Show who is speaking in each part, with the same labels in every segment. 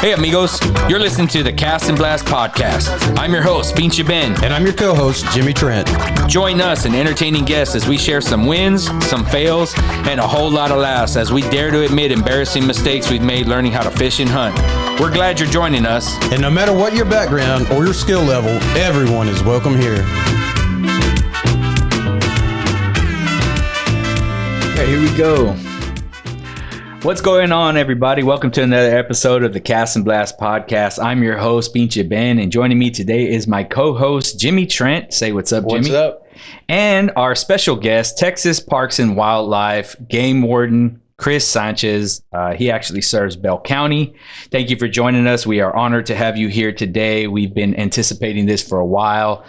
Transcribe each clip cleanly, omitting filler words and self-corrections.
Speaker 1: Hey amigos, you're listening to the Cast&Blast podcast. I'm your host, Pinche Ben.
Speaker 2: And I'm your co-host, Jimmy Trent.
Speaker 1: Join us and entertaining guests as we share some wins, some fails, and a whole lot of laughs as we dare to admit embarrassing mistakes we've made learning how to fish and hunt. We're glad you're joining us.
Speaker 2: And no matter what your background or your skill level, everyone is welcome here.
Speaker 1: Okay, here we go. What's going on, everybody? Welcome to another episode of the Cast&Blast podcast. I'm your host, Pinche Ben, and joining me today is my co-host, Jimmy Trent. Say what's up, Jimmy.
Speaker 2: What's up?
Speaker 1: And our special guest, Texas Parks and Wildlife Game Warden, Chris Sanchez. He actually serves Bell County. Thank you for joining us. We are honored to have you here today. We've been anticipating this for a while.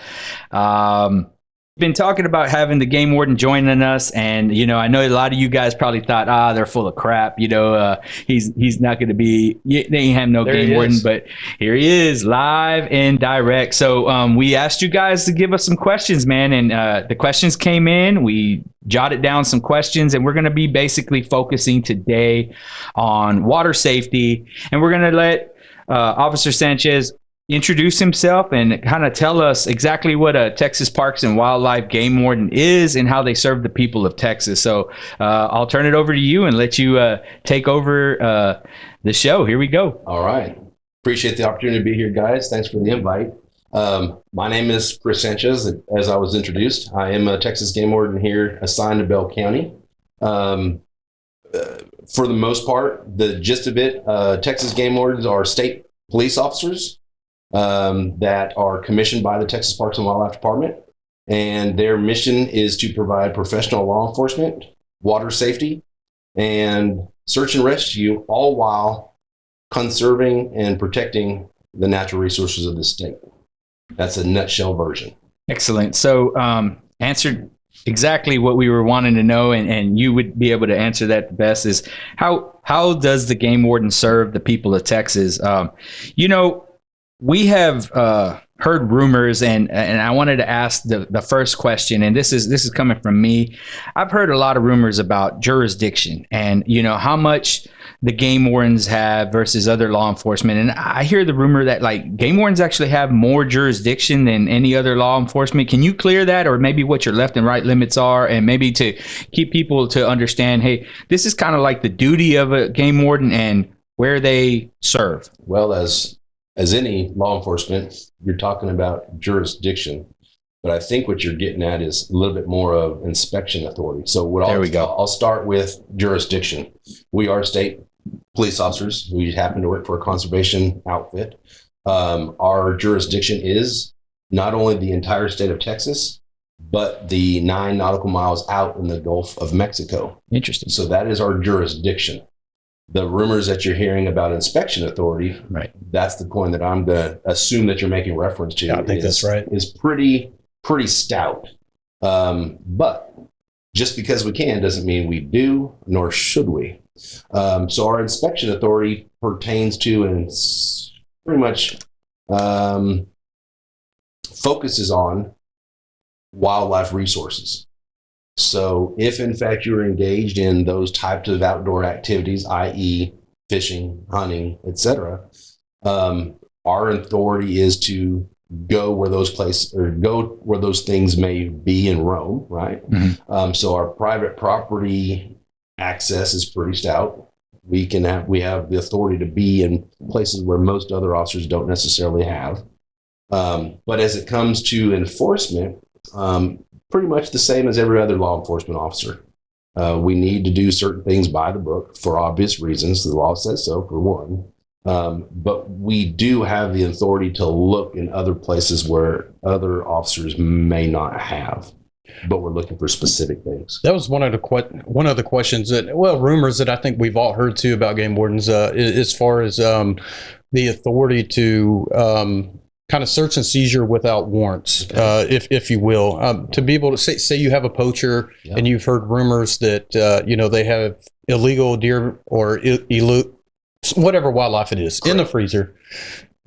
Speaker 1: Been talking about having the game warden joining us, and I know a lot of you guys probably thought, they're full of crap. He's not going to be. They ain't have no game warden, but here he is, live and direct. So we asked you guys to give us some questions, man, and the questions came in. We jotted down some questions, and we're going to be basically focusing today on water safety, and we're going to let Officer Sanchez introduce himself and kind of tell us exactly what a Texas Parks and Wildlife Game Warden is and how they serve the people of Texas. So I'll turn it over to you and let you take over the show. Here we go.
Speaker 3: All right. Appreciate the opportunity to be here, guys. Thanks for the invite. My name is Chris Sanchez, as I was introduced. I am a Texas Game Warden here assigned to Bell County. For the most part, the gist of it, Texas Game Wardens are state police officers that are commissioned by the Texas Parks and Wildlife Department, and their mission is to provide professional law enforcement, water safety, and search and rescue, all while conserving and protecting the natural resources of the state. That's a nutshell version.
Speaker 1: Excellent. So answered exactly what we were wanting to know, and you would be able to answer that the best is how does the game warden serve the people of Texas? We have heard rumors, and I wanted to ask the first question, and this is coming from me. I've heard a lot of rumors about jurisdiction and how much the game wardens have versus other law enforcement. And I hear the rumor that game wardens actually have more jurisdiction than any other law enforcement. Can you clear that, or maybe what your left and right limits are, and maybe to keep people to understand, hey, this is kind of like the duty of a game warden and where they serve?
Speaker 3: Well, as any law enforcement, you're talking about jurisdiction, but I think what you're getting at is a little bit more of inspection authority. So I'll start with jurisdiction. We are state police officers who happen to work for a conservation outfit. Our jurisdiction is not only the entire state of Texas, but the 9 nautical miles out in the Gulf of Mexico.
Speaker 1: Interesting.
Speaker 3: So that is our jurisdiction. The rumors that you're hearing about inspection authority,
Speaker 1: right?
Speaker 3: That's the point that I'm going to assume that you're making reference to.
Speaker 2: Yeah, I think that's right.
Speaker 3: Is pretty stout. But just because we can doesn't mean we do, nor should we. So our inspection authority pertains to and pretty much focuses on wildlife resources. So if in fact you're engaged in those types of outdoor activities, i.e. fishing, hunting, etc., our authority is to go where those things may be and roam, right? Mm-hmm. So our private property access is pretty stout. We have the authority to be in places where most other officers don't necessarily have. But as it comes to enforcement, pretty much the same as every other law enforcement officer. We need to do certain things by the book for obvious reasons. The law says so, for one. But we do have the authority to look in other places where other officers may not have. But we're looking for specific things.
Speaker 2: That was one of the questions rumors that I think we've all heard too about game wardens, as far as the authority to kind of search and seizure without warrants, if you will, to be able to say you have a poacher and you've heard rumors that they have illegal deer or whatever wildlife it is in the freezer.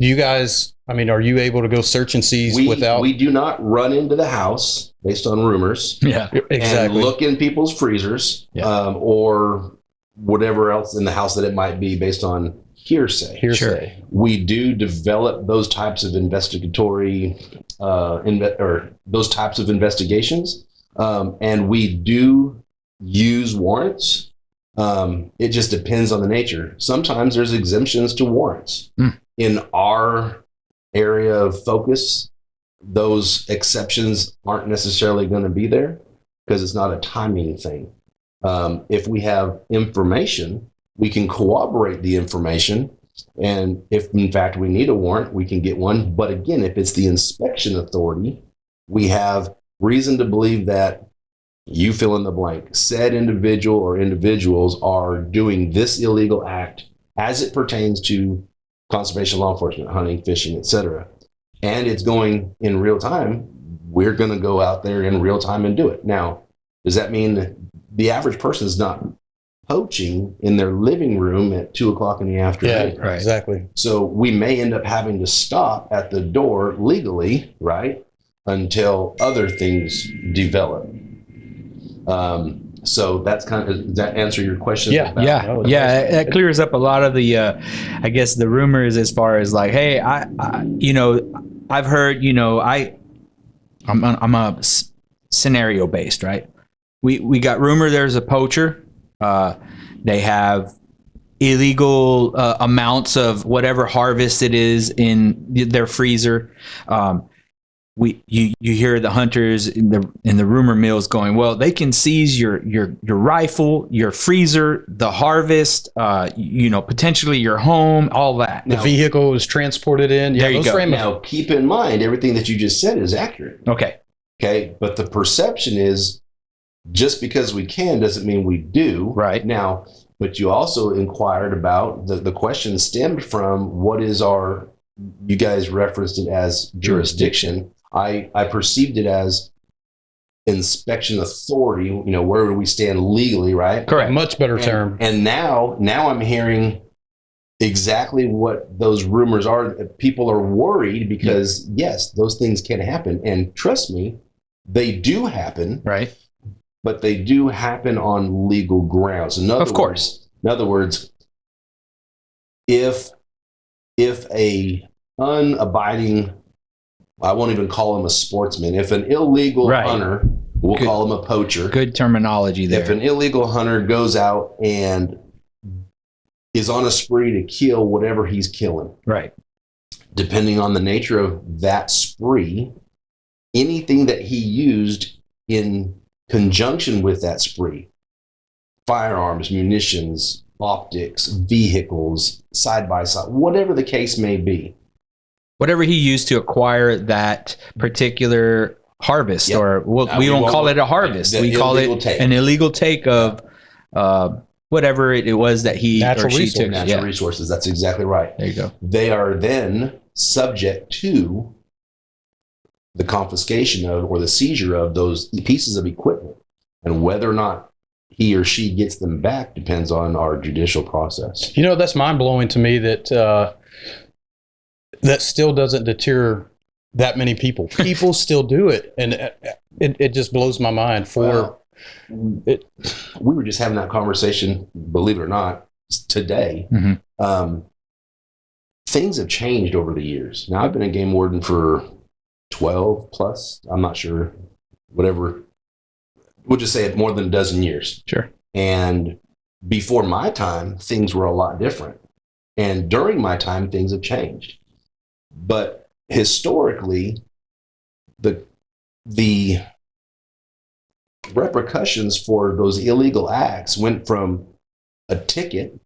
Speaker 2: Do you guys, are you able to go search and seize without?
Speaker 3: We do not run into the house based on rumors.
Speaker 2: Yeah, exactly.
Speaker 3: And look in people's freezers or whatever else in the house that it might be based on hearsay.
Speaker 2: Hearsay.
Speaker 3: We do develop those types of investigatory or those types of investigations, and we do use warrants. It just depends on the nature. Sometimes there's exemptions to warrants. In our area of focus, those exceptions aren't necessarily going to be there because it's not a timing thing. If we have information, we can corroborate the information. And if in fact we need a warrant, we can get one. But again, if it's the inspection authority, we have reason to believe that you fill in the blank, said individual or individuals are doing this illegal act as it pertains to conservation, law enforcement, hunting, fishing, etc. And it's going in real time. We're going to go out there in real time and do it. Now, does that mean the average person is not poaching in their living room at 2:00 in the afternoon?
Speaker 2: Yeah, right. Exactly.
Speaker 3: So we may end up having to stop at the door legally, right, until other things develop. So that's kind of, does that answer your question?
Speaker 2: Yeah.
Speaker 1: That clears up a lot of the, I guess, the rumors as far as like, hey, I've heard, I'm a scenario based, right? We got rumor there's a poacher. They have illegal amounts of whatever harvest it is in their freezer. You hear the hunters in the rumor mills going, well, they can seize your rifle, your freezer, the harvest, potentially your home, all that.
Speaker 2: The vehicle is transported in.
Speaker 1: There you go.
Speaker 3: Now, keep in mind, everything that you just said is accurate.
Speaker 1: Okay.
Speaker 3: But the perception is just because we can doesn't mean we do.
Speaker 1: Right.
Speaker 3: Now, but you also inquired about, the question stemmed from what is you guys referenced it as jurisdiction. I perceived it as inspection authority, where do we stand legally, right?
Speaker 2: Correct. Much better term.
Speaker 3: And now I'm hearing exactly what those rumors are. People are worried because, yes, those things can happen. And trust me, they do happen.
Speaker 1: Right.
Speaker 3: But they do happen on legal grounds. In other words, if a unabiding, I won't even call him a sportsman. If an illegal hunter, we'll call him a poacher.
Speaker 1: Good terminology there.
Speaker 3: If an illegal hunter goes out and is on a spree to kill whatever he's killing,
Speaker 1: right?
Speaker 3: Depending on the nature of that spree, anything that he used in conjunction with that spree, firearms, munitions, optics, vehicles, side by side, whatever the case may be.
Speaker 1: Whatever he used to acquire that particular harvest, or we won't call it a harvest. We call it an illegal take of whatever it was that he or she took.
Speaker 3: Natural resources. That's exactly right.
Speaker 1: There you go.
Speaker 3: They are then subject to the confiscation of or the seizure of those pieces of equipment, and whether or not he or she gets them back depends on our judicial process.
Speaker 2: That's mind blowing to me that that still doesn't deter that many people. People still do it, and it just blows my mind. We
Speaker 3: were just having that conversation, believe it or not, today.
Speaker 1: Mm-hmm.
Speaker 3: Things have changed over the years. Now, I've been a game warden for 12 plus, I'm not sure, whatever. We'll just say it, more than a dozen years.
Speaker 1: Sure. And
Speaker 3: before my time, things were a lot different. And during my time, things have changed. But historically, the repercussions for those illegal acts went from a ticket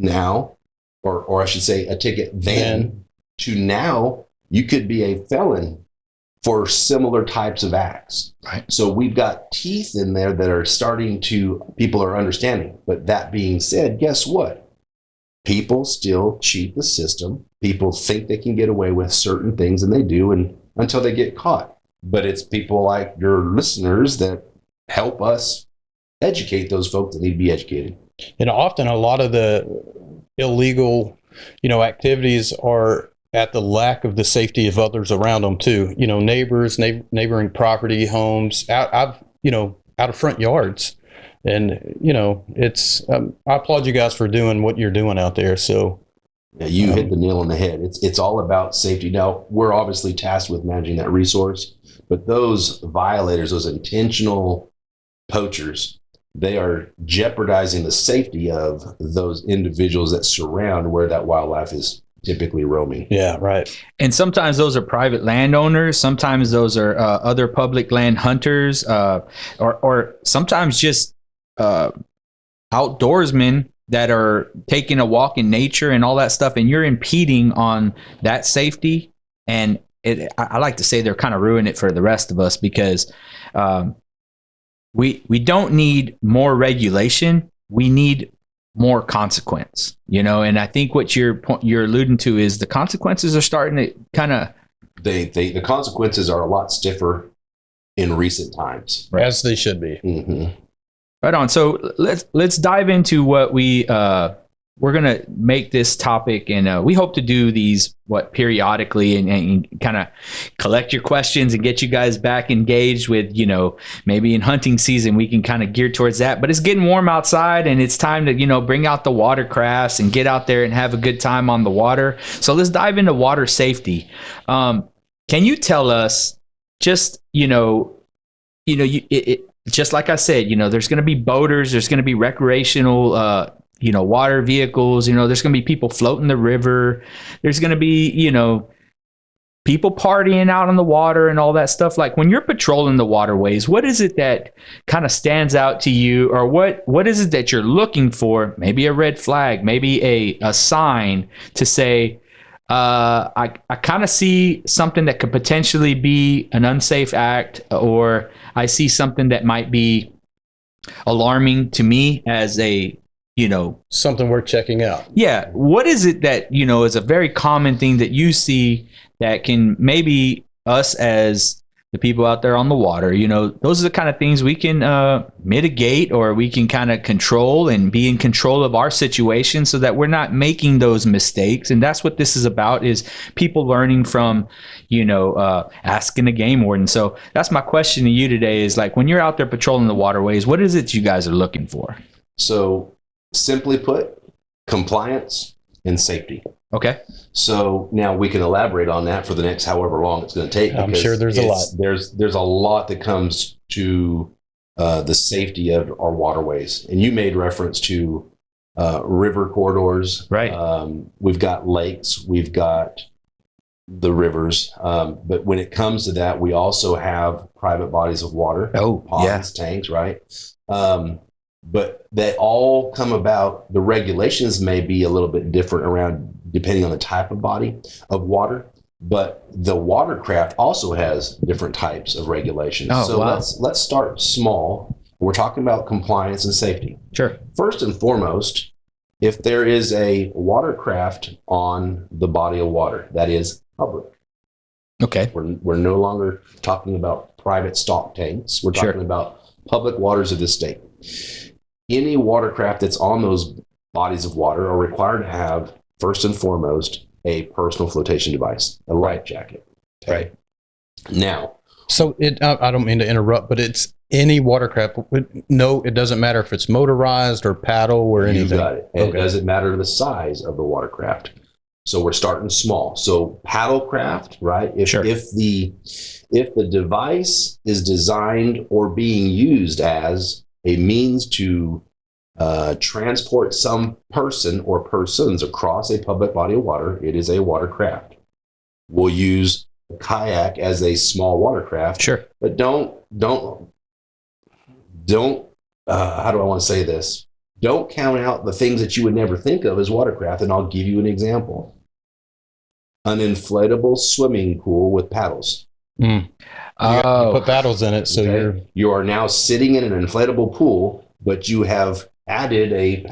Speaker 3: now, or I should say a ticket then, to now you could be a felon for similar types of acts.
Speaker 1: Right.
Speaker 3: So we've got teeth in there that are people are understanding. But that being said, guess what? People still cheat the system. People think they can get away with certain things, and they do, and until they get caught. But it's people like your listeners that help us educate those folks that need to be educated.
Speaker 2: And often a lot of the illegal, activities are at the lack of the safety of others around them too. Neighbors, neighboring property, homes, out of front yards. And, it's, I applaud you guys for doing what you're doing out there. So
Speaker 3: Yeah, you hit the nail on the head. It's all about safety. Now, we're obviously tasked with managing that resource, but those violators, those intentional poachers, they are jeopardizing the safety of those individuals that surround where that wildlife is typically roaming.
Speaker 2: yeah, right.
Speaker 1: And sometimes those are private landowners. Sometimes those are other public land hunters, or sometimes just outdoorsmen that are taking a walk in nature and all that stuff. And you're impeding on that safety. And I like to say they're kind of ruining it for the rest of us, because we don't need more regulation. We need more consequence, and I think what you're alluding to is the consequences are starting to kind of
Speaker 3: The consequences are a lot stiffer in recent times,
Speaker 2: Right. As they should be.
Speaker 3: Mm-hmm.
Speaker 1: right on. So let's dive into what we're gonna make this topic, and we hope to do these periodically and kind of collect your questions and get you guys back engaged with, maybe in hunting season we can kind of gear towards that. But it's getting warm outside, and it's time to bring out the watercrafts and get out there and have a good time on the water. So let's dive into water safety. Can you tell us just just like I said, there's going to be boaters, there's going to be recreational water vehicles, there's going to be people floating the river. There's going to be, people partying out on the water and all that stuff. Like, when you're patrolling the waterways, what is it that kind of stands out to you, or what is it that you're looking for? Maybe a red flag, maybe a sign to say, I kind of see something that could potentially be an unsafe act, or I see something that might be alarming to me as a
Speaker 2: something worth checking out.
Speaker 1: Yeah. What is it that, is a very common thing that you see that can maybe us as the people out there on the water, those are the kind of things we can mitigate, or we can kind of control and be in control of our situation so that we're not making those mistakes. And that's what this is about, is people learning from, asking a game warden. So that's my question to you today, is like, when you're out there patrolling the waterways, what is it you guys are looking for?
Speaker 3: So, simply put, compliance and safety.
Speaker 1: Okay.
Speaker 3: So now we can elaborate on that for the next however long it's going to take.
Speaker 2: I'm sure there's a lot.
Speaker 3: There's a lot that comes to the safety of our waterways. And you made reference to river corridors.
Speaker 1: Right.
Speaker 3: We've got lakes. We've got the rivers. But when it comes to that, we also have private bodies of water.
Speaker 1: Oh,
Speaker 3: ponds, tanks, right? But they all come about. The regulations may be a little bit different around depending on the type of body of water, but the watercraft also has different types of regulations.
Speaker 1: Oh,
Speaker 3: so
Speaker 1: wow.
Speaker 3: let's start small. We're talking about compliance and safety.
Speaker 1: Sure.
Speaker 3: First and foremost, if there is a watercraft on the body of water that is public,
Speaker 1: Okay.
Speaker 3: we're no longer talking about private stock tanks. We're talking about public waters of the state. Any watercraft that's on those bodies of water are required to have, first and foremost, a personal flotation device, a life jacket. Okay?
Speaker 1: Right.
Speaker 3: Now,
Speaker 2: so I don't mean to interrupt, but it's any watercraft. No, it doesn't matter if it's motorized or paddle or anything.
Speaker 3: you got it. And it doesn't matter the size of the watercraft. So we're starting small. So paddlecraft, right? If the device is designed or being used as a means to transport some person or persons across a public body of water, it is a watercraft. We'll use a kayak as a small watercraft.
Speaker 1: Sure.
Speaker 3: But don't how do I want to say this? Don't count out the things that you would never think of as watercraft, and I'll give you an example. An inflatable swimming pool with paddles.
Speaker 2: You put paddles in it, so
Speaker 3: you are now sitting in an inflatable pool, but you have added a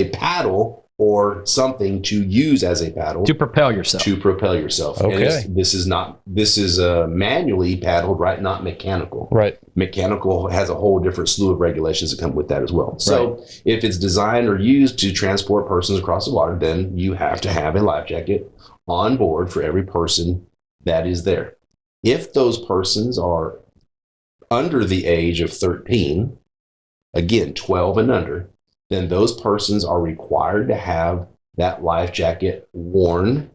Speaker 3: paddle or something to use as a paddle
Speaker 1: to propel yourself.
Speaker 3: Okay. And this is manually paddled, right? Not mechanical.
Speaker 2: Right.
Speaker 3: Mechanical has a whole different slew of regulations that come with that as well. So if it's designed or used to transport persons across the water, then you have to have a life jacket on board for every person that is there. If those persons are under the age of 13, again, 12 and under, then those persons are required to have that life jacket worn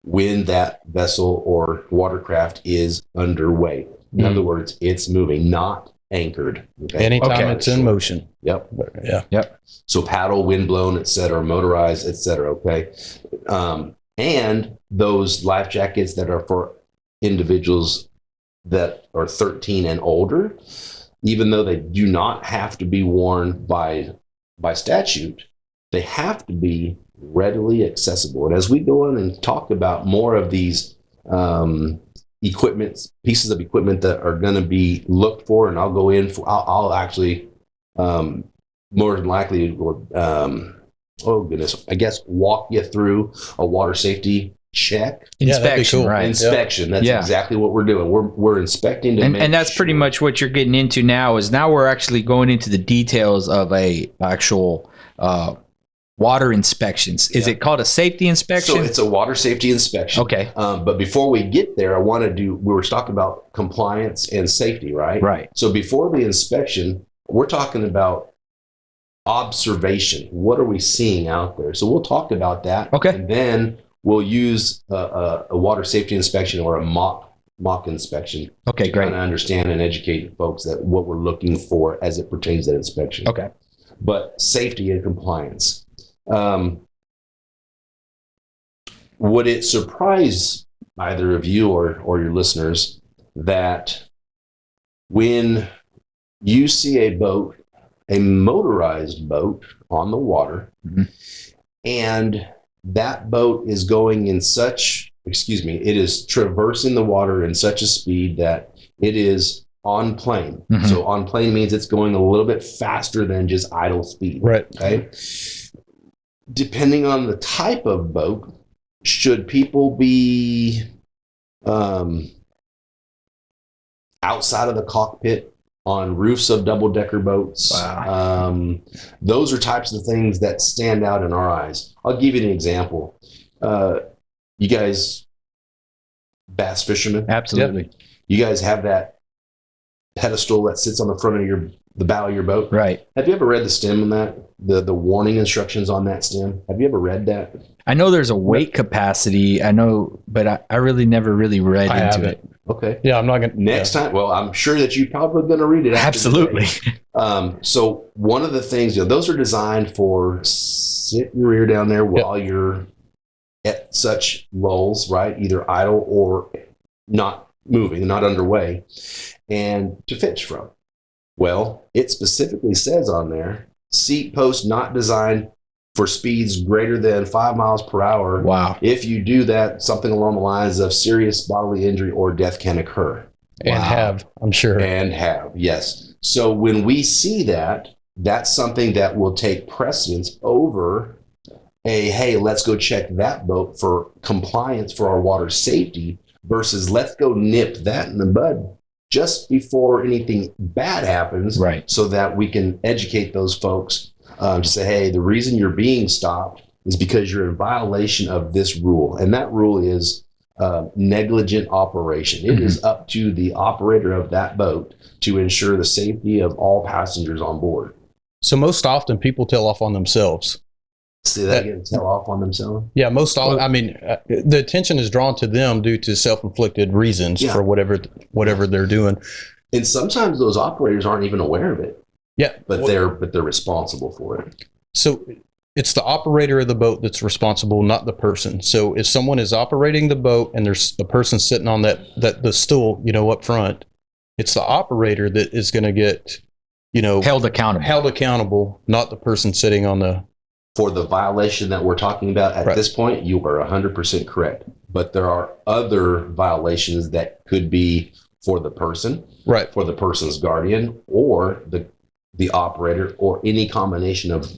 Speaker 3: when that vessel or watercraft is underway. In other words, it's moving, not anchored. Okay?
Speaker 2: Anytime it's in motion.
Speaker 3: Yep.
Speaker 2: Yeah.
Speaker 1: Yep.
Speaker 3: So paddle, windblown, et cetera, motorized, et cetera. Okay. And those life jackets that are for individuals that are 13 and older, even though they do not have to be worn by statute, they have to be readily accessible. And as we go on and talk about more of these pieces of equipment that are going to be looked for, and I'll go in for, I'll actually more than likely, oh goodness, I guess walk you through a water safety check.
Speaker 1: Inspection,
Speaker 2: cool.
Speaker 1: right?
Speaker 3: Inspection. That's exactly what we're doing. We're inspecting to make
Speaker 1: And that's pretty much what you're getting into now. Is now we're actually going into the details of a actual water inspections. Is it called a safety inspection?
Speaker 3: So it's a water safety inspection.
Speaker 1: Okay.
Speaker 3: But before we get there, we were talking about compliance and safety, right?
Speaker 1: Right.
Speaker 3: So before the inspection, we're talking about observation. What are we seeing out there? So we'll talk about that.
Speaker 1: Okay.
Speaker 3: And then we'll use a water safety inspection or a mock inspection.
Speaker 1: Okay, great.
Speaker 3: To kind of understand and educate folks that what we're looking for as it pertains to that inspection.
Speaker 1: Okay.
Speaker 3: But safety and compliance. Would it surprise either of you or your listeners that when you see a boat, a motorized boat on the water, and that boat is going in it is traversing the water in such a speed that it is on plane. So on plane means it's going a little bit faster than just idle speed.
Speaker 2: Right.
Speaker 3: Okay. Depending on the type of boat, should people be outside of the cockpit on roofs of double-decker boats?
Speaker 1: Wow.
Speaker 3: Those are types of things that stand out in our eyes. I'll give you an example. You guys, bass fishermen?
Speaker 1: Absolutely.
Speaker 3: You guys have that pedestal that sits on the front of the bow of your boat?
Speaker 1: Right.
Speaker 3: Have you ever read the stem on that? The warning instructions on that stem? Have you ever read that?
Speaker 1: I know there's a weight capacity. I know, but I really never really read into it.
Speaker 3: Okay.
Speaker 2: Yeah, I'm not going to.
Speaker 3: Next time, well, I'm sure that you're probably going to read it.
Speaker 1: Absolutely.
Speaker 3: So one of the things, those are designed for sit your rear down there while you're at such lulls, right? Either idle or not moving, not underway, and to fish from. Well, it specifically says on there, seat post not designed for speeds greater than 5 miles per hour.
Speaker 1: Wow.
Speaker 3: If you do that, something along the lines of serious bodily injury or death can occur.
Speaker 2: And have, I'm sure.
Speaker 3: And have, yes. So when we see that, that's something that will take precedence over hey, let's go check that boat for compliance for our water safety versus let's go nip that in the bud just before anything bad happens.
Speaker 1: Right.
Speaker 3: So that we can educate those folks to say, hey, the reason you're being stopped is because you're in violation of this rule. And that rule is negligent operation. It is up to the operator of that boat to ensure the safety of all passengers on board.
Speaker 2: So most often people tell off on themselves.
Speaker 3: See that again, tell off on themselves?
Speaker 2: Yeah, most often. I mean, the attention is drawn to them due to self-inflicted reasons for whatever they're doing.
Speaker 3: And sometimes those operators aren't even aware of it.
Speaker 2: Yeah.
Speaker 3: But they're responsible for it.
Speaker 2: So it's the operator of the boat that's responsible, not the person. So if someone is operating the boat and there's a person sitting on the stool, up front, it's the operator that is going to get,
Speaker 1: held accountable,
Speaker 2: not the person sitting on the.
Speaker 3: For the violation that we're talking about at this point, you are 100% correct. But there are other violations that could be for the person,
Speaker 2: right,
Speaker 3: for the person's guardian, or the operator, or any combination of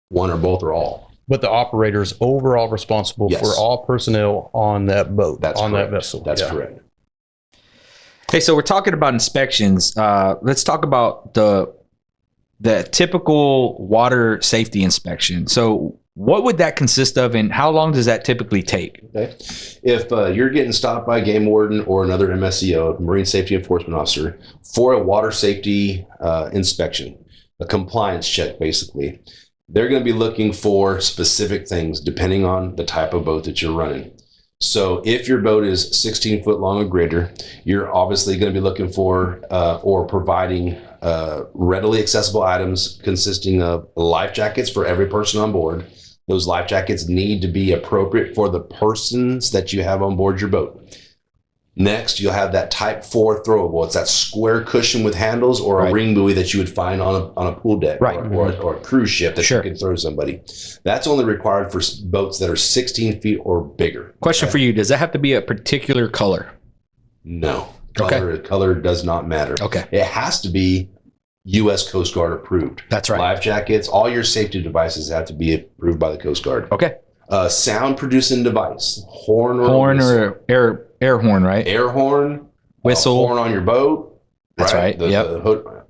Speaker 3: one or both or all.
Speaker 2: But the operator is overall responsible for all personnel on that boat, that vessel.
Speaker 3: That's correct.
Speaker 1: Hey, so we're talking about inspections. Let's talk about the typical water safety inspection. So what would that consist of, and how long does that typically take?
Speaker 3: Okay. If you're getting stopped by a game warden or another MSEO, Marine Safety Enforcement Officer, for a water safety inspection, a compliance check, basically. They're going to be looking for specific things depending on the type of boat that you're running. So if your boat is 16 foot long or greater, you're obviously going to be looking for or providing readily accessible items consisting of life jackets for every person on board. Those life jackets need to be appropriate for the persons that you have on board your boat. Next, you'll have that Type 4 throwable. It's that square cushion with handles or a ring buoy that you would find on a pool deck or a cruise ship that you can throw somebody. That's only required for boats that are 16 feet or bigger.
Speaker 1: Question for you. Does that have to be a particular color?
Speaker 3: No. Color does not matter.
Speaker 1: Okay.
Speaker 3: It has to be U.S. Coast Guard approved.
Speaker 1: That's right.
Speaker 3: Life jackets, all your safety devices have to be approved by the Coast Guard.
Speaker 1: Okay.
Speaker 3: Sound producing device. Horn
Speaker 1: or air horn, right?
Speaker 3: Air horn.
Speaker 1: Whistle.
Speaker 3: Horn on your boat.
Speaker 1: That's right.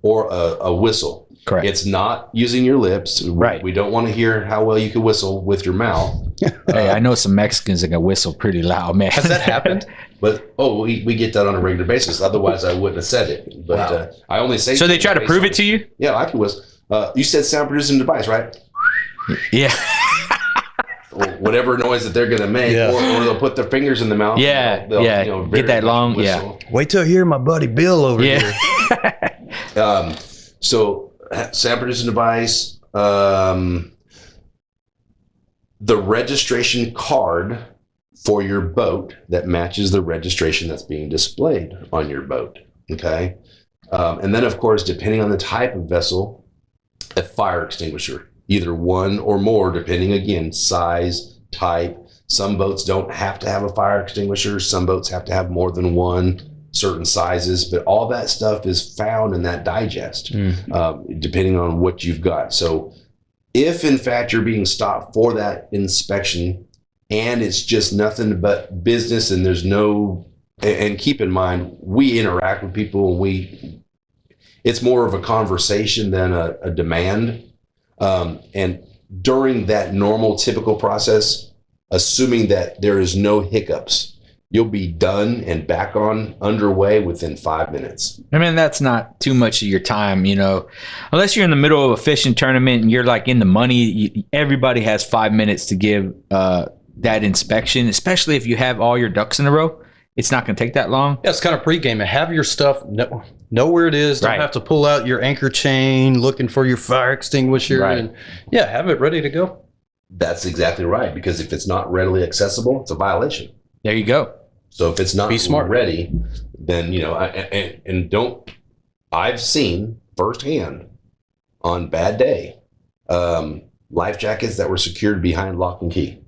Speaker 3: Or a whistle.
Speaker 1: Correct.
Speaker 3: It's not using your lips.
Speaker 1: Right.
Speaker 3: We don't want to hear how well you can whistle with your mouth.
Speaker 1: Hey, I know some Mexicans that can whistle pretty loud, man.
Speaker 2: Has that happened?
Speaker 3: But we get that on a regular basis. Otherwise, I wouldn't have said it. But I only say.
Speaker 1: So they try to prove it to you?
Speaker 3: Yeah, I can whistle. You said sound producing device, right?
Speaker 1: Yeah.
Speaker 3: Or whatever noise that they're going to make, or they'll put their fingers in the mouth.
Speaker 1: Yeah,
Speaker 3: they'll
Speaker 1: get that long.
Speaker 3: whistle.
Speaker 2: Yeah. Wait till you hear my buddy Bill over here.
Speaker 3: So sound producing device, the registration card for your boat that matches the registration that's being displayed on your boat. Okay. And then, of course, depending on the type of vessel, a fire extinguisher, either one or more, depending, again, size, type. Some boats don't have to have a fire extinguisher. Some boats have to have more than one, certain sizes. But all that stuff is found in that digest, depending on what you've got. So if, in fact, you're being stopped for that inspection and it's just nothing but business and there's no, and keep in mind, we interact with people and it's more of a conversation than a demand. And during that normal, typical process, assuming that there is no hiccups, you'll be done and back on underway within 5 minutes.
Speaker 1: I mean, that's not too much of your time, unless you're in the middle of a fishing tournament and you're like in the money. Everybody has 5 minutes to give that inspection, especially if you have all your ducks in a row. It's not going to take that long.
Speaker 2: Yeah, it's kind of pregame. Have your stuff, know where it is. Don't have to pull out your anchor chain looking for your fire extinguisher.
Speaker 1: Right.
Speaker 2: And have it ready to go.
Speaker 3: That's exactly right. Because if it's not readily accessible, it's a violation.
Speaker 1: There you go.
Speaker 3: So if it's not
Speaker 2: Be smart.
Speaker 3: ready, then, I've seen firsthand on bad day, life jackets that were secured behind lock and key.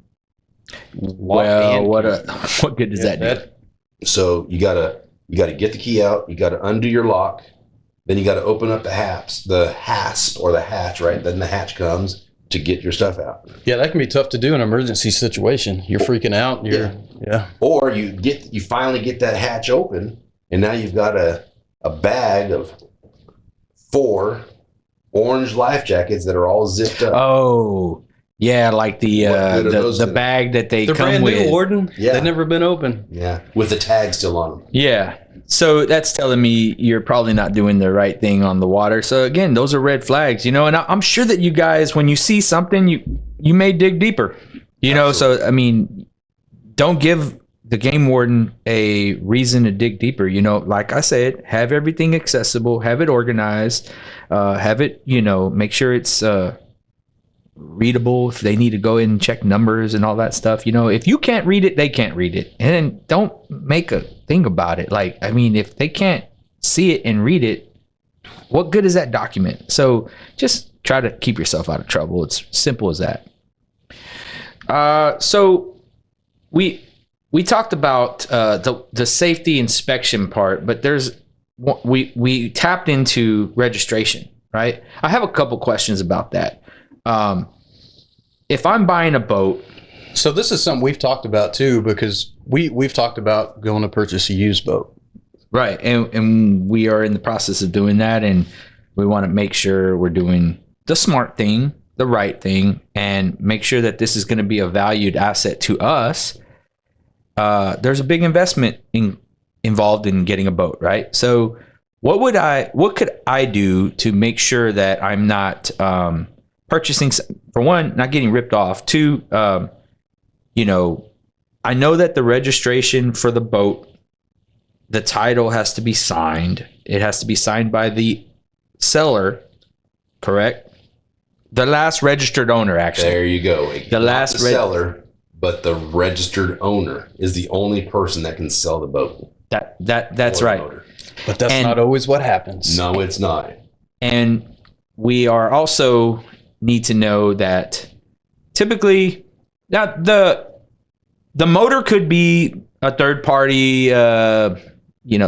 Speaker 1: Well, what good does that do?
Speaker 3: So you gotta get the key out. You gotta undo your lock. Then you gotta open up the hasp or the hatch. Right. Then the hatch comes to get your stuff out.
Speaker 2: Yeah, that can be tough to do in an emergency situation. You're freaking out.
Speaker 3: Or you finally get that hatch open, and now you've got a bag of 4 orange life jackets that are all zipped up.
Speaker 1: Oh. Yeah, like the bag that they
Speaker 2: They're
Speaker 1: come
Speaker 2: brand
Speaker 1: with.
Speaker 2: new, Warden.
Speaker 3: Yeah.
Speaker 2: They've never been open.
Speaker 3: Yeah, with the tag still on them.
Speaker 1: Yeah. So that's telling me you're probably not doing the right thing on the water. So again, those are red flags, and I'm sure that you guys, when you see something, you may dig deeper, Absolutely. So, I mean, don't give the game warden a reason to dig deeper. Like I said, have everything accessible, have it organized, have it, make sure it's, readable. If they need to go in and check numbers and all that stuff, if you can't read it, they can't read it, and don't make a thing about it. Like, I mean, if they can't see it and read it, what good is that document? So just try to keep yourself out of trouble. It's simple as that. So we talked about the safety inspection part, but we tapped into registration, right? I have a couple questions about that. If I'm buying a boat.
Speaker 2: So this is something we've talked about too, because we've talked about going to purchase a used boat.
Speaker 1: Right. And we are in the process of doing that. And we want to make sure we're doing the smart thing, the right thing, and make sure that this is going to be a valued asset to us. There's a big investment involved in getting a boat, right? So what could I do to make sure that I'm not purchasing, for one, not getting ripped off, two, you know, I know that the registration for the boat, the title has to be signed. It has to be signed by the seller, correct? The last registered owner, actually.
Speaker 3: There you go.
Speaker 1: The last
Speaker 3: seller, but the registered owner is the only person that can sell the boat.
Speaker 1: That's right.
Speaker 3: Motor.
Speaker 2: But that's not always what happens.
Speaker 3: No, it's not.
Speaker 1: And we are also need to know that typically now the motor could be a third party,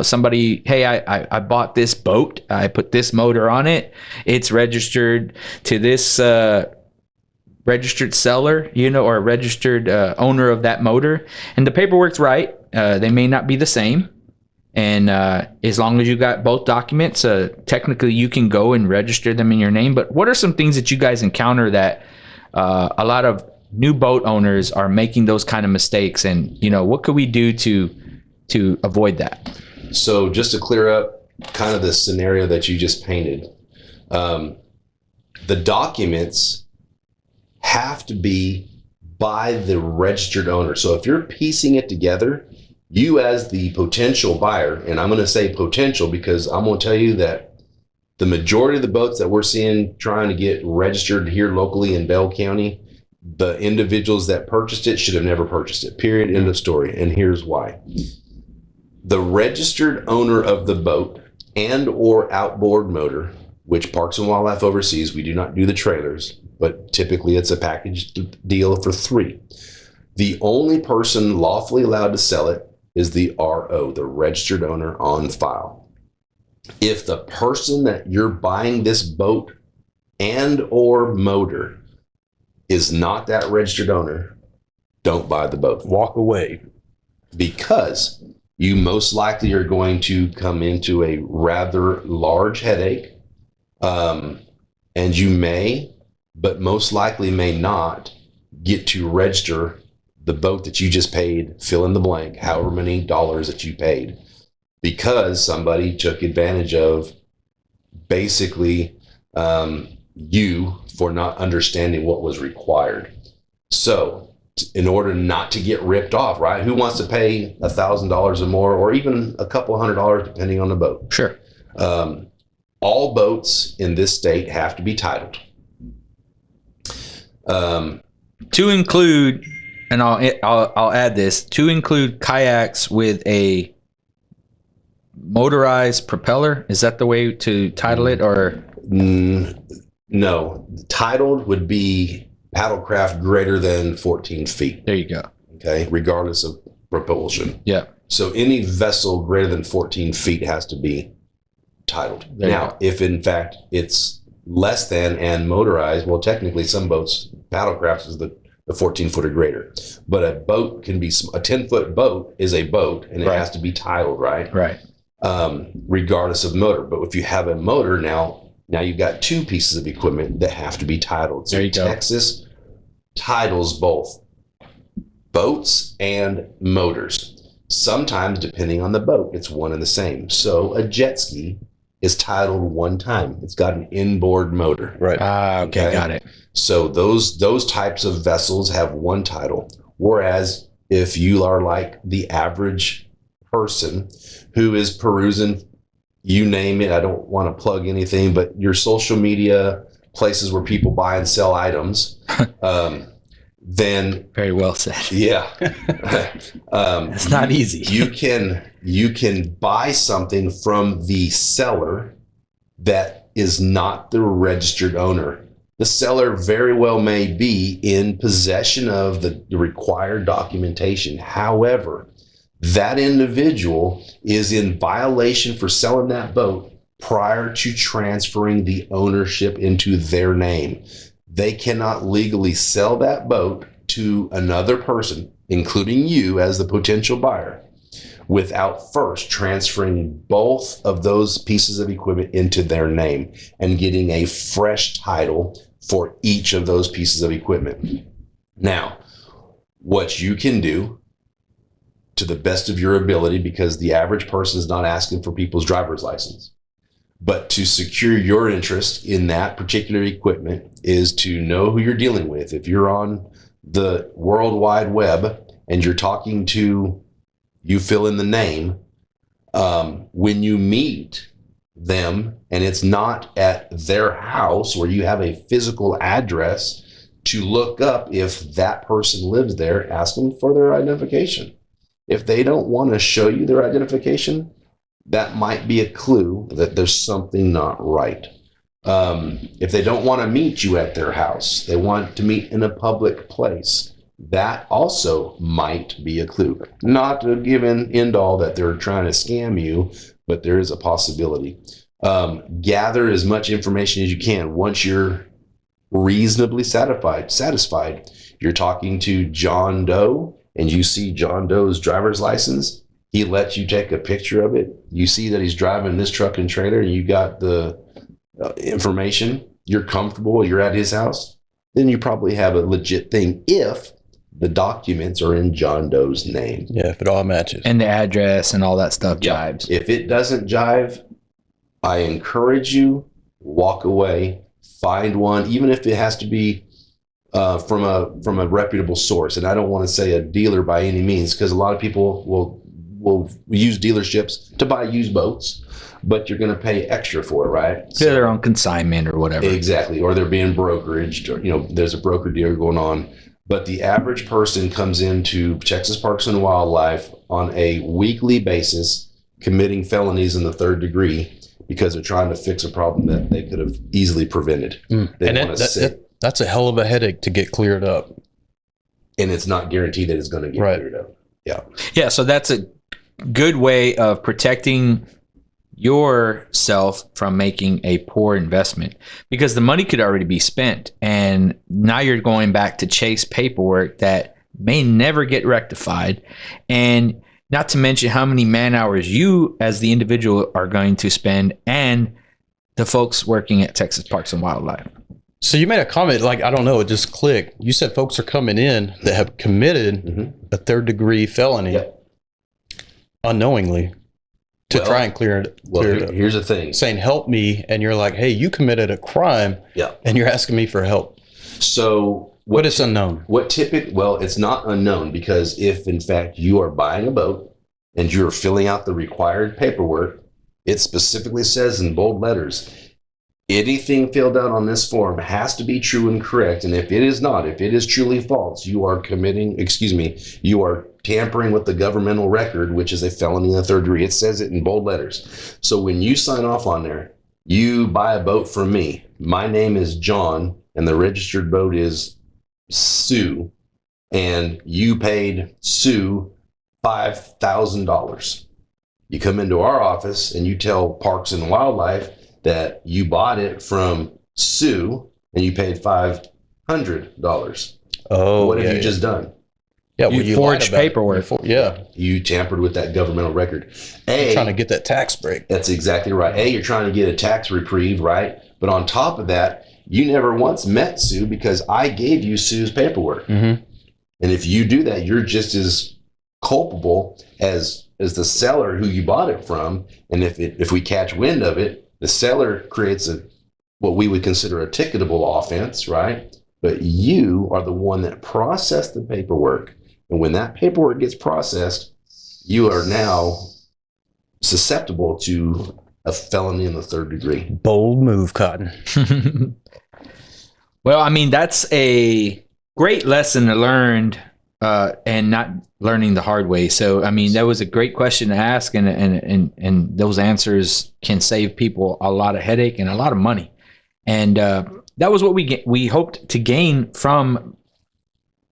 Speaker 1: somebody, hey, I bought this boat. I put this motor on it. It's registered to this registered seller, or a registered owner of that motor. And the paperwork's right. They may not be the same. And as long as you got both documents, technically you can go and register them in your name. But what are some things that you guys encounter that a lot of new boat owners are making those kind of mistakes? And, what could we do to avoid that?
Speaker 3: So just to clear up kind of the scenario that you just painted, the documents have to be by the registered owner. So if you're piecing it together, you as the potential buyer, and I'm going to say potential because I'm going to tell you that the majority of the boats that we're seeing trying to get registered here locally in Bell County, the individuals that purchased it should have never purchased it. Period. End of story. And here's why. The registered owner of the boat and or outboard motor, which Parks and Wildlife oversees, we do not do the trailers, but typically it's a package deal for 3. The only person lawfully allowed to sell it is the RO, the registered owner on file. If the person that you're buying this boat and or motor is not that registered owner, don't buy the boat.
Speaker 2: Walk away.
Speaker 3: Because you most likely are going to come into a rather large headache. And you may, but most likely may not, get to register the boat that you just paid, fill in the blank, however many dollars that you paid, because somebody took advantage of basically you for not understanding what was required. So in order not to get ripped off, right? Who wants to pay $1,000 or more, or even a couple $100 depending on the boat?
Speaker 1: Sure.
Speaker 3: All boats in this state have to be titled.
Speaker 1: To include, and I'll add this, to include kayaks with a motorized propeller. Is that the way to title it, or?
Speaker 3: No, titled would be paddlecraft greater than 14 feet.
Speaker 1: There you go.
Speaker 3: Okay, regardless of propulsion.
Speaker 1: Yeah.
Speaker 3: So any vessel greater than 14 feet has to be titled.
Speaker 1: There
Speaker 3: now, if in fact it's less than and motorized, well, technically some boats, paddlecraft is the 14 foot or greater. But a boat can be, a 10-foot boat is a boat, and it has to be titled, right?
Speaker 1: Right.
Speaker 3: Regardless of motor. But if you have a motor now you've got 2 pieces of equipment that have to be titled. So
Speaker 1: there you go.
Speaker 3: Texas titles both boats and motors. Sometimes, depending on the boat, it's one and the same. So a jet ski is titled one time. It's got an inboard motor.
Speaker 2: Right.
Speaker 1: Okay, got it.
Speaker 3: So those types of vessels have one title. Whereas if you are like the average person who is perusing, you name it, I don't want to plug anything, but your social media, places where people buy and sell items, then
Speaker 1: very well said.
Speaker 3: Yeah.
Speaker 1: It's not easy.
Speaker 3: You can buy something from the seller that is not the registered owner. The seller very well may be in possession of the required documentation. However, that individual is in violation for selling that boat prior to transferring the ownership into their name. They cannot legally sell that boat to another person, including you as the potential buyer, without first transferring both of those pieces of equipment into their name and getting a fresh title for each of those pieces of equipment. Now, what you can do to the best of your ability, because the average person is not asking for people's driver's license. But to secure your interest in that particular equipment is to know who you're dealing with. If you're on the World Wide Web and you're talking to, you fill in the name, when you meet them and it's not at their house where you have a physical address, to look up if that person lives there, ask them for their identification. If they don't want to show you their identification, that might be a clue that there's something not right. If they don't want to meet you at their house, they want to meet in a public place, that also might be a clue. Not a given end all that they're trying to scam you, but there is a possibility. Gather as much information as you can. Once you're reasonably satisfied, you're talking to John Doe and you see John Doe's driver's license, he lets you take a picture of it. You see that he's driving this truck and trailer and you got the information, you're comfortable, you're at his house, then you probably have a legit thing if the documents are in John Doe's name.
Speaker 2: Yeah, if it all matches.
Speaker 1: And the address and all that stuff jives.
Speaker 3: If it doesn't jive, I encourage you, walk away, find one, even if it has to be from a reputable source. And I don't want to say a dealer by any means, because a lot of people will use dealerships to buy used boats, but you're going to pay extra for it, right?
Speaker 1: So they're on consignment or whatever.
Speaker 3: Exactly. Or they're being brokeraged, or, there's a broker deal going on. But the average person comes into Texas Parks and Wildlife on a weekly basis, committing felonies in the 3rd degree because they're trying to fix a problem that they could have easily prevented.
Speaker 2: That's a hell of a headache to get cleared up.
Speaker 3: And it's not guaranteed that it's going to get cleared up. Yeah.
Speaker 1: Yeah. So that's a good way of protecting yourself from making a poor investment, because the money could already be spent and now you're going back to chase paperwork that may never get rectified, and not to mention how many man hours you as the individual are going to spend and the folks working at Texas Parks and Wildlife.
Speaker 2: So you made a comment, like, I don't know, it just clicked. You said folks are coming in that have committed a 3rd degree felony unknowingly to try and clear it up.
Speaker 3: Here's the thing.
Speaker 2: Saying, help me, and you're like, hey, you committed a crime, and you're asking me for help.
Speaker 3: So
Speaker 2: what is unknown?
Speaker 3: It's not unknown, because if in fact you are buying a boat and you're filling out the required paperwork, it specifically says in bold letters, anything filled out on this form has to be true and correct. And if it is not, if it is truly false, you are tampering with the governmental record, which is a felony in the 3rd degree. It says it in bold letters. So when you sign off on there, you buy a boat from me. My name is John, and the registered boat is Sue, and you paid Sue $5,000. You come into our office and you tell Parks and Wildlife that you bought it from Sue and you paid $500.
Speaker 2: Oh,
Speaker 3: what have you just done?
Speaker 2: Yeah,
Speaker 1: you forged paperwork.
Speaker 3: You tampered with that governmental record.
Speaker 2: You're trying to get that tax break.
Speaker 3: That's exactly right. You're trying to get a tax reprieve, right? But on top of that, you never once met Sue because I gave you Sue's paperwork. And if you do that, you're just as culpable as the seller who you bought it from. And if we catch wind of it, the seller creates what we would consider a ticketable offense, right? But you are the one that processed the paperwork. And when that paperwork gets processed, you are now susceptible to a felony in the 3rd degree.
Speaker 2: Bold move, Cotton.
Speaker 1: Well, I mean, that's a great lesson learned and not learning the hard way. So, I mean, that was a great question to ask, and those answers can save people a lot of headache and a lot of money. And that was what we hoped to gain from,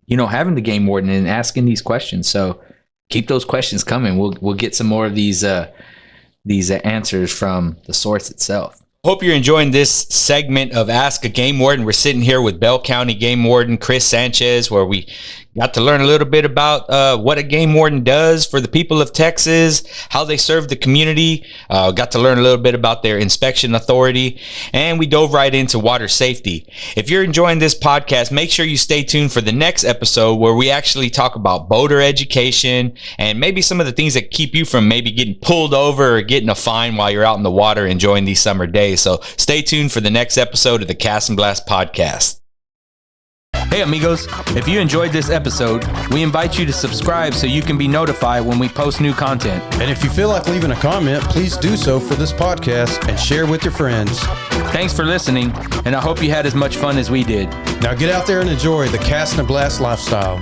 Speaker 1: having the game warden and asking these questions. So keep those questions coming. We'll get some more of these answers from the source itself. Hope you're enjoying this segment of Ask a Game Warden. We're sitting here with Bell County Game Warden Chris Sanchez, where we Got to learn a little bit about what a game warden does for the people of Texas, how they serve the community. Got to learn a little bit about their inspection authority, and we dove right into water safety. If you're enjoying this podcast, make sure you stay tuned for the next episode where we actually talk about boater education and maybe some of the things that keep you from maybe getting pulled over or getting a fine while you're out in the water enjoying these summer days. So stay tuned for the next episode of the Cast and Blast podcast. Hey amigos, if you enjoyed this episode, we invite you to subscribe so you can be notified when we post new content.
Speaker 2: And if you feel like leaving a comment, please do so for this podcast and share with your friends.
Speaker 1: Thanks for listening, and I hope you had as much fun as we did.
Speaker 2: Now get out there and enjoy the Cast and Blast lifestyle.